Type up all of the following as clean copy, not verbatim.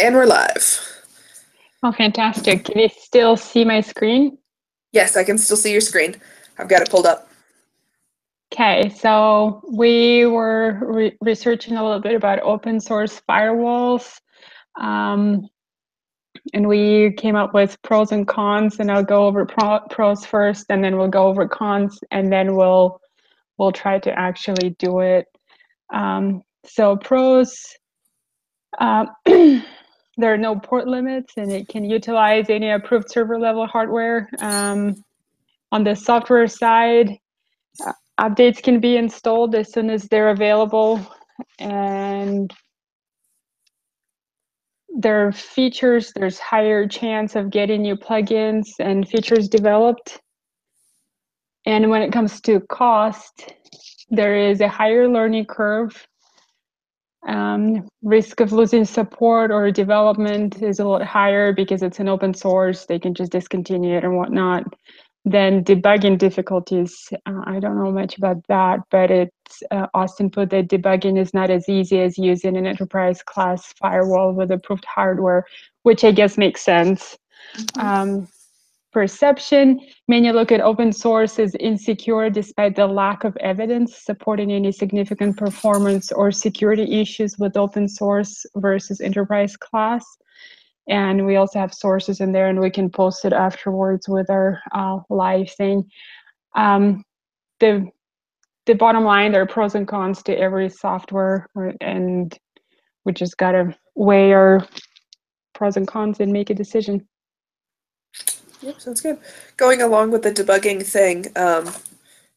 And we're live. Oh, fantastic. Can you still see my screen? Yes, I can still see your screen. I've got it pulled up. Okay, so we were researching a little bit about open source firewalls, and we came up with pros and cons, and I'll go over pros first, and then we'll go over cons, and then we'll try to actually do it. So pros, there are no port limits, and it can utilize any approved server level hardware. On the software side, updates can be installed as soon as they're available, and there are features, there's higher chance of getting new plugins and features developed. And when it comes to cost, there is a higher learning curve. Risk of losing support or development is a lot higher because it's an open source. They can just discontinue it and whatnot. Then debugging difficulties, I don't know much about that, but it's Austin put that debugging is not as easy as using an enterprise class firewall with approved hardware, which I guess makes sense. Perception, many look at open source as insecure despite the lack of evidence supporting any significant performance or security issues with open source versus enterprise class. And we also have sources in there, and we can post it afterwards with our live thing. The bottom line, there are pros and cons to every software, and we just gotta weigh our pros and cons and make a decision. Yep, sounds good. Going along with the debugging thing,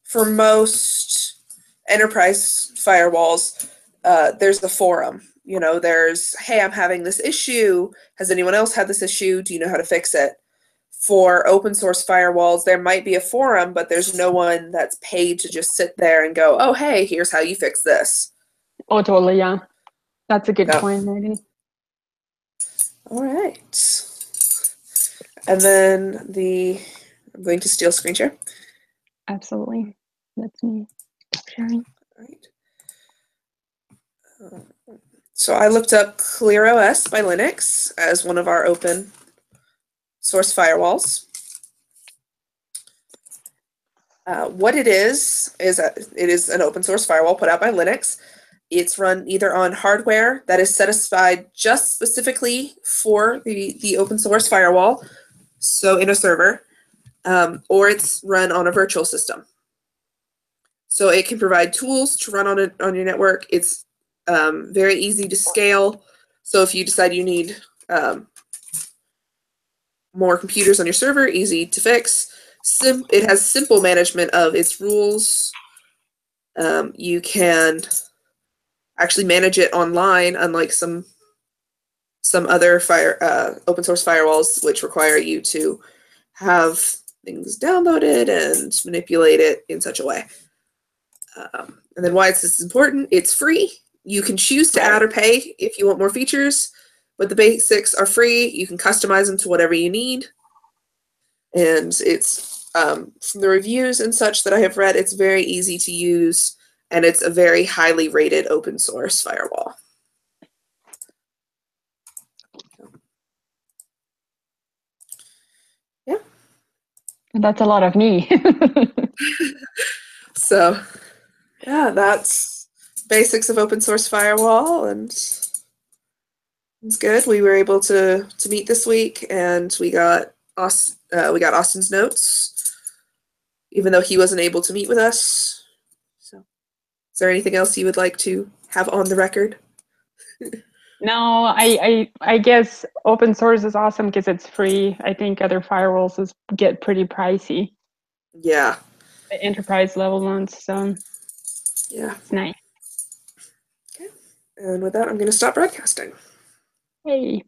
for most enterprise firewalls, there's the forum. You know, there's, hey, I'm having this issue. Has anyone else had this issue? Do you know how to fix it? For open source firewalls, there might be a forum, but there's no one that's paid to just sit there and go, oh, hey, here's how you fix this. Oh, totally, yeah. That's a good point, Megan. All right. And then I'm going to steal screen share. Absolutely. That's me. Stop sharing. All right. So I looked up ClearOS by Linux as one of our open source firewalls. What it is it is an open source firewall put out by Linux. It's run either on hardware that is set aside just specifically for the open source firewall, so in a server, or it's run on a virtual system. So it can provide tools to run on your network. It's very easy to scale. So if you decide you need more computers on your server, easy to fix. It has simple management of its rules. You can actually manage it online, unlike some other open source firewalls, which require you to have things downloaded and manipulate it in such a way. And then why this is important, it's free. You can choose to add or pay if you want more features, but the basics are free. You can customize them to whatever you need. And it's, from the reviews and such that I have read, it's very easy to use, and it's a very highly rated open source firewall. Yeah. And that's a lot of me. So, yeah, that's basics of open source firewall, and it's good. We were able to meet this week, and we got Austin's notes, even though he wasn't able to meet with us. So, is there anything else you would like to have on the record? No, I guess open source is awesome because it's free. I think other firewalls get pretty pricey. Yeah. The enterprise level ones, so yeah, it's nice. Okay. And with that, I'm going to stop broadcasting. Hey.